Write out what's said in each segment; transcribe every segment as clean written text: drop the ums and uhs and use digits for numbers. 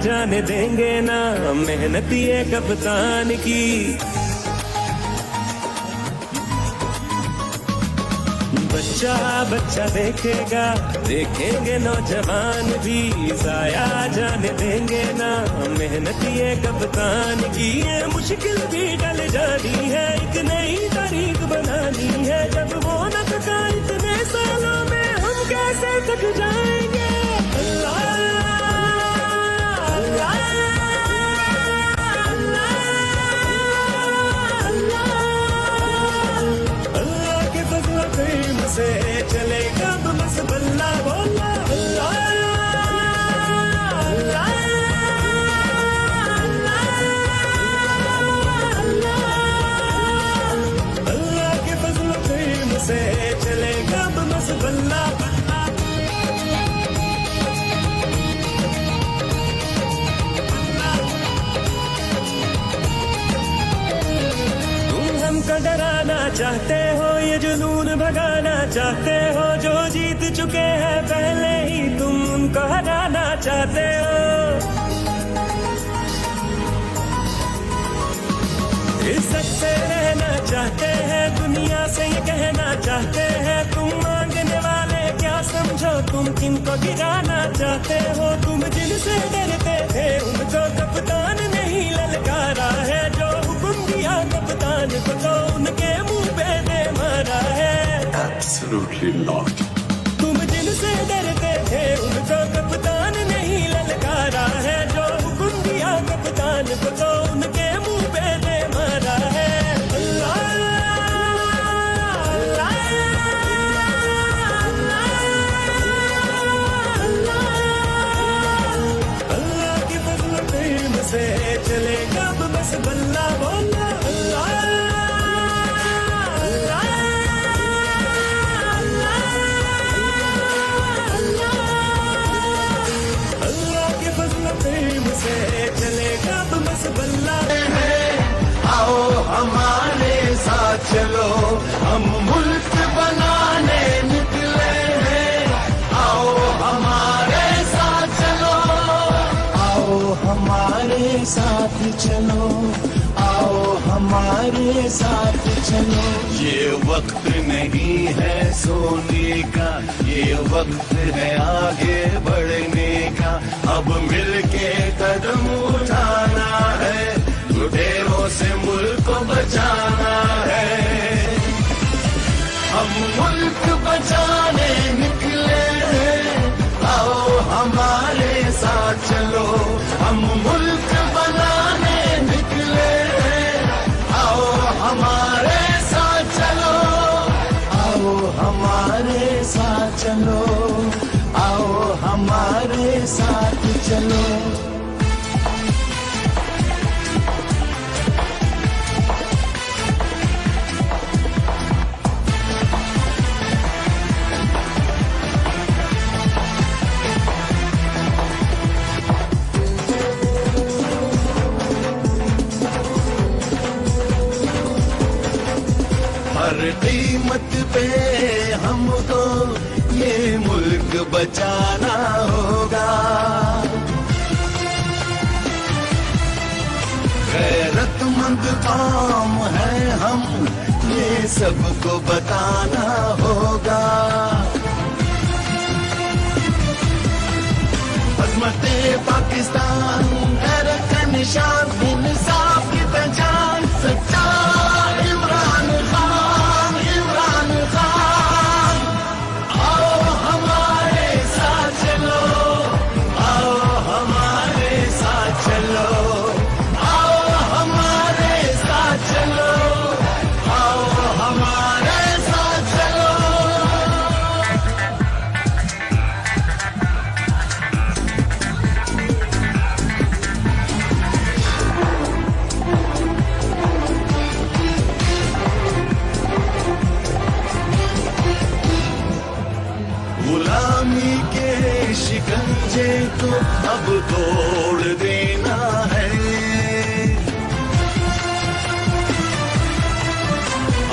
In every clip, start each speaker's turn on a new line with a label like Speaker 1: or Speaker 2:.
Speaker 1: जाने देंगे ना मेहनती है कप्तान की। बच्चा बच्चा देखेगा, देखेंगे नौजवान भी, जाया जाने देंगे ना मेहनती है कप्तान की। ये मुश्किल भी टल जानी है, एक नई तारीख बनानी है। जब वो न थका इतने सालों में हम कैसे थक जाएंगे। से चलेगा बस बल्ला बोला अल्लाह के फजल करीम से चलेगा बस बल्ला। तुम हमको डराना चाहते हो, ये जुनून भगाना चाहते हो, जो जीत चुके हैं पहले ही तुम उनको हराना चाहते हो। इज्जत से रहना चाहते हैं, दुनिया से ये कहना चाहते हैं, तुम मांगने वाले क्या समझो, तुम किनको गिराना चाहते हो। तुम जिनसे डरते थे उनको कप्तान नहीं ललकारा है, जो हुक्म दिया कप्तान को तो उनके मुंह पे दे मारा है।
Speaker 2: Absolutely not.
Speaker 1: तुम जिनसे डरते थे उनको कप्तान नहीं ललकारा है, जो हुक्म दिया कप्तान को तो उनके मुंह पे दे मारा है। अल्लाह के फजल करीम से चलेगा बस बल्ला बोला से चलेगा बस बल्ला।
Speaker 3: आओ हमारे साथ चलो, हम मुल्क बनाने निकले हैं। आओ हमारे साथ चलो, आओ हमारे साथ चलो, आओ हमारे साथ चलो। ये वक्त नहीं है सोने का, ये वक्त है आगे बढ़ने का। अब मिलके कदम उठाना है, लुटेरों से मुल्क को बचाना है। हम मुल्क बचाने निकले हैं, आओ हमारे साथ चलो। हम मुल्क बनाने निकले हैं, आओ हमारे साथ चलो, आओ हमारे साथ चलो, आओ हमारे साथ चलो। हर कीमत पे हमको ये मुल्क बचाना होगा। गैरतमंद कौम है हम, ये सबको बताना होगा। अज़मते पाकिस्तान गैरत का निशान, इंसाफ की पहचान, सच्चा इमरान खान, इमरान खान। आओ हमारे साथ चलो, आओ हमारे साथ चलो, आओ हमारे साथ चलो, आओ हमारे साथ चलो। गुलामी के शिकंजे को अब तोड़ देना है।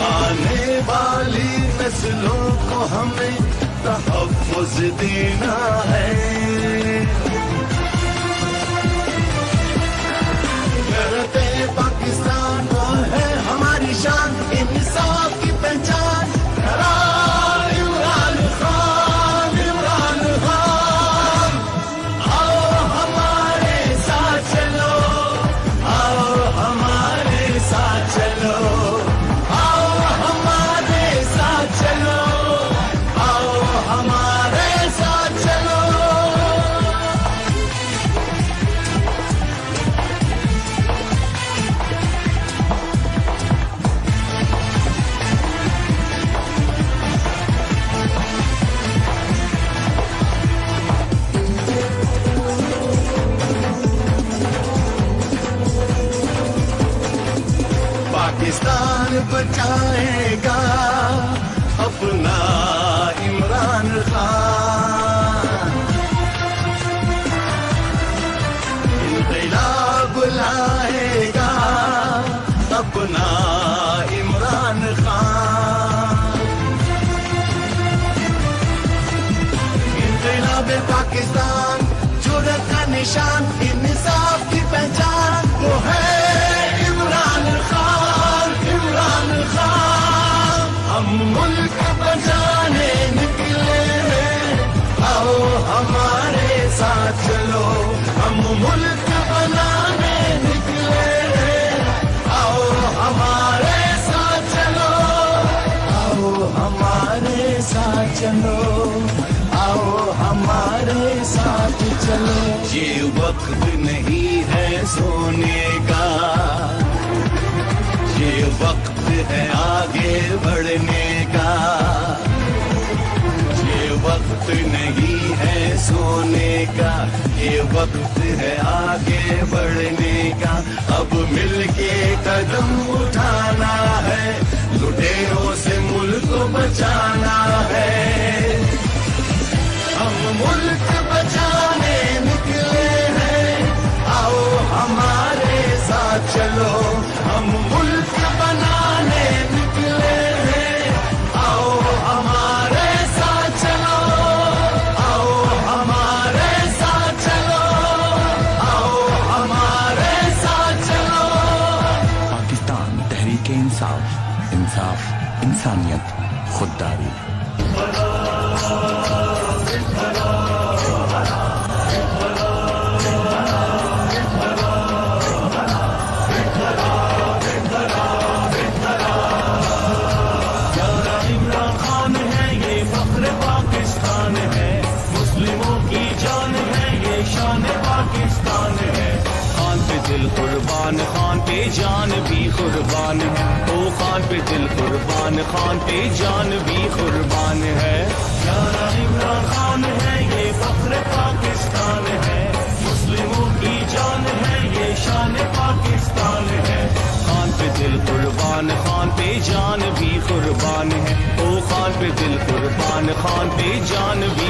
Speaker 3: आने वाली नस्लों को हमें तहफ़्फ़ुज़ देना है। बचाएगा अपना इमरान खान। इंक़िलाब लाएगा अपना इमरान खान। इंक़िलाब पाकिस्तान जुर्रत का निशान, इंसाफ की पहचान, वो है इमरान खान, इमरान खान। हम मुल्क बचाने निकले हैं, आओ हमारे साथ चलो। हम मुल्क बनाने निकले हैं, आओ हमारे साथ चलो। आओ हमारे साथ चलो, आओ हमारे साथ चलो। ये वक्त नहीं है सोने का, ये वक्त है आगे बढ़ने का। ये वक्त नहीं है सोने का, ये वक्त है आगे बढ़ने का। अब मिलके कदम उठाना है, लुटेरों से मुल्क को बचाना है। हम मुल्क बचाने निकले हैं, आओ हमारे साथ चलो। हम मुल्क बनाने निकले हैं, आओ हमारे साथ चलो। आओ हमारे साथ चलो, आओ हमारे साथ चलो।
Speaker 4: पाकिस्तान तहरीक इंसाफ, इंसाफ इंसानियत खुददारी।
Speaker 1: दिल कुर्बान खान पे जान भी कुर्बान है, ओ खान पे दिल कुर्बान, खान पे जान भी कुर्बान है। प्यारा इमरान खान है, ये फख्र पाकिस्तान है, मुस्लिमों की जान है, ये शान पाकिस्तान है। खान पे दिल कुर्बान, खान पे जान भी कुर्बान है, ओ खान पे दिल कुर्बान, खान पे जान भी